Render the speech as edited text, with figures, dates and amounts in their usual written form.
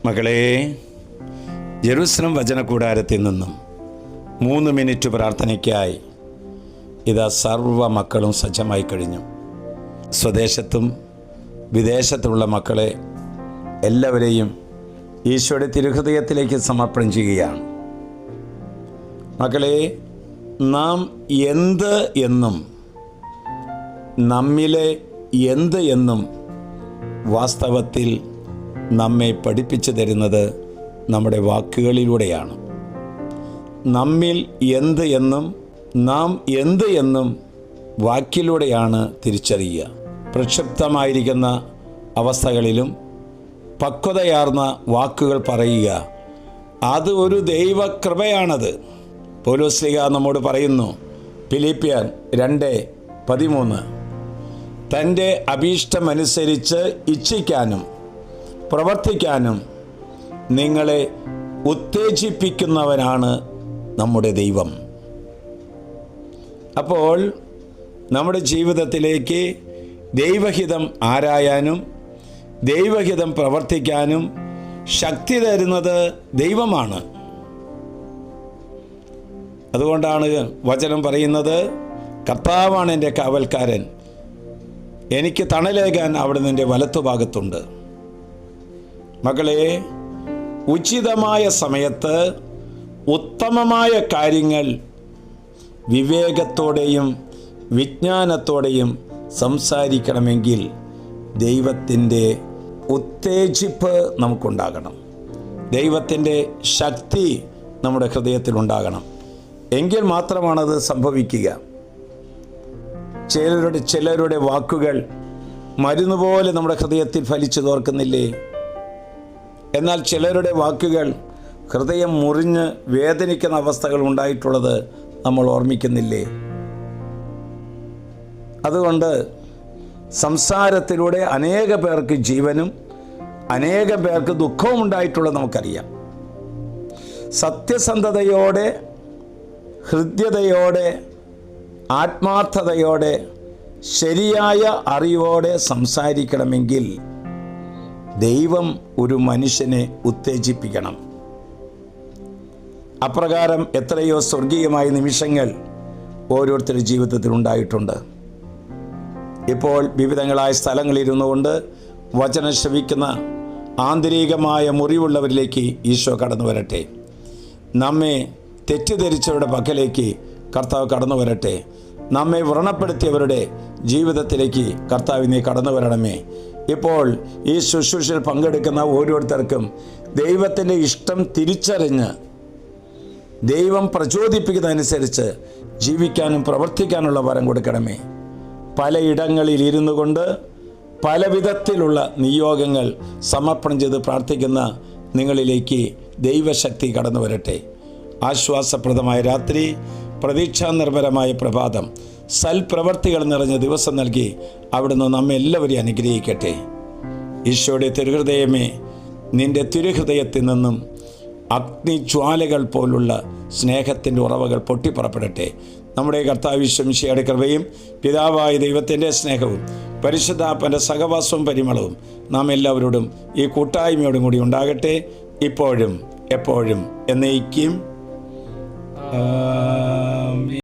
മകളെ, ജെറുസലം വചനകൂടാരത്തിൽ നിന്നും 3 മിനിറ്റ് പ്രാർത്ഥനയ്ക്കായി ഇതാ സർവ്വ മക്കളും സജ്ജമായി കഴിഞ്ഞു. സ്വദേശത്തും വിദേശത്തുമുള്ള മക്കളെ എല്ലാവരെയും ഈശോയുടെ തിരുഹൃദയത്തിലേക്ക് സമർപ്പണം ചെയ്യുകയാണ്. മക്കളെ, നാം എന്ത് എന്നും നമ്മിലെ എന്ത് എന്നും വാസ്തവത്തിൽ നമ്മെ പഠിപ്പിച്ചു തരുന്നത് നമ്മുടെ വാക്കുകളിലൂടെയാണ്. നമ്മിൽ എന്ത് എന്നും നാം എന്ത് എന്നും വാക്കിലൂടെയാണ് തിരിച്ചറിയുക. പ്രക്ഷുബ്ധമായിരിക്കുന്ന അവസ്ഥകളിലും പക്വതയാർന്ന വാക്കുകൾ പറയുക, അത് ഒരു ദൈവകൃപയാണത്. പൗലോസ്ലീഹ നമ്മോട് പറയുന്നു, ഫിലിപ്പിയർ 2:13, തൻ്റെ അഭീഷ്ടമനുസരിച്ച് ഇച്ഛിക്കാനും പ്രവർത്തിക്കാനും നിങ്ങളെ ഉത്തേജിപ്പിക്കുന്നവനാണ് നമ്മുടെ ദൈവം. അപ്പോൾ നമ്മുടെ ജീവിതത്തിലേക്ക് ദൈവഹിതം ആരായാനും ദൈവഹിതം പ്രവർത്തിക്കാനും ശക്തി തരുന്നത് ദൈവമാണ്. അതുകൊണ്ടാണ് വചനം പറയുന്നത്, കർത്താവാണ് എൻ്റെ കാവൽക്കാരൻ, എനിക്ക് തണലേകാൻ അവിടുന്ന് എൻ്റെ വലത്തുഭാഗത്തുണ്ട്. മകളെ, ഉചിതമായ സമയത്ത് ഉത്തമമായ കാര്യങ്ങൾ വിവേകത്തോടെയും വിജ്ഞാനത്തോടെയും സംസാരിക്കണമെങ്കിൽ ദൈവത്തിൻ്റെ ഉത്തേജിപ്പ് നമുക്കുണ്ടാകണം. ദൈവത്തിൻ്റെ ശക്തി നമ്മുടെ ഹൃദയത്തിലുണ്ടാകണം. എങ്കിൽ മാത്രമാണത് സംഭവിക്കുക. ചിലരുടെ വാക്കുകൾ മരുന്ന് പോലെ നമ്മുടെ ഹൃദയത്തിൽ ഫലിച്ചു തോർക്കുന്നില്ലേ? എന്നാൽ ചിലരുടെ വാക്കുകൾ ഹൃദയം മുറിഞ്ഞ് വേദനിക്കുന്ന അവസ്ഥകൾ ഉണ്ടായിട്ടുള്ളത് നമ്മൾ ഓർമ്മിക്കുന്നില്ലേ? അതുകൊണ്ട് സംസാരത്തിലൂടെ അനേക പേർക്ക് ജീവനും അനേക പേർക്ക് ദുഃഖവും ഉണ്ടായിട്ടുള്ളത് നമുക്കറിയാം. സത്യസന്ധതയോടെ, ഹൃദ്യതയോടെ, ആത്മാർത്ഥതയോടെ, ശരിയായ അറിവോടെ സംസാരിക്കണമെങ്കിൽ ദൈവം ഒരു മനുഷ്യനെ ഉത്തേജിപ്പിക്കണം. അപ്രകാരം എത്രയോ സ്വർഗീയമായ നിമിഷങ്ങൾ ഓരോരുത്തരുടെ ജീവിതത്തിൽ ഉണ്ടായിട്ടുണ്ട്. ഇപ്പോൾ വിവിധങ്ങളായ സ്ഥലങ്ങളിലിരുന്നു കൊണ്ട് വചനം ശ്രവിക്കുന്ന ആന്തരികമായ മുറിവുള്ളവരിലേക്ക് ഈശോ കടന്നു വരട്ടെ. നമ്മെ തെറ്റിദ്ധരിച്ചവരുടെ പക്കലേക്ക് കർത്താവ് കടന്നു വരട്ടെ. നമ്മെ വ്രണപ്പെടുത്തിയവരുടെ ജീവിതത്തിലേക്ക് കർത്താവിനെ കടന്നു വരണമേ. ഇപ്പോൾ ഈ ശുശ്രൂഷയിൽ പങ്കെടുക്കുന്ന ഓരോരുത്തർക്കും ദൈവത്തിൻ്റെ ഇഷ്ടം തിരിച്ചറിഞ്ഞ് ദൈവം പ്രചോദിപ്പിക്കുന്നതനുസരിച്ച് ജീവിക്കാനും പ്രവർത്തിക്കാനുള്ള വരം കൊടുക്കണമേ. പലയിടങ്ങളിൽ ഇരുന്നു കൊണ്ട് പല വിധത്തിലുള്ള നിയോഗങ്ങൾ സമർപ്പണം ചെയ്ത് പ്രാർത്ഥിക്കുന്ന നിങ്ങളിലേക്ക് ദൈവശക്തി കടന്നു വരട്ടെ. ആശ്വാസപ്രദമായ രാത്രി, പ്രതീക്ഷാനിർഭരമായ പ്രഭാതം, സൽപ്രവർത്തികൾ നിറഞ്ഞ ദിവസം നൽകി അവിടുന്ന് നമ്മെ എല്ലാവരെയും അനുഗ്രഹിക്കട്ടെ. ഈശോയുടെ തിരുഹൃദയമേ, നിൻ്റെ തിരുഹൃദയത്തിൽ നിന്നും അഗ്നിജ്വാലകൾ പോലുള്ള സ്നേഹത്തിൻ്റെ ഉറവകൾ പൊട്ടിപ്പുറപ്പെടട്ടെ. നമ്മുടെ കർത്താവ് യേശു മിശിഹായുടെ കൃപയും പിതാവായ ദൈവത്തിൻ്റെ സ്നേഹവും പരിശുദ്ധാത്മാവിൻ്റെ സഹവാസവും പരിമളവും നാം എല്ലാവരോടും ഈ കൂട്ടായ്മയോടും കൂടി ഉണ്ടാകട്ടെ, ഇപ്പോഴും എപ്പോഴും എന്നേക്കും.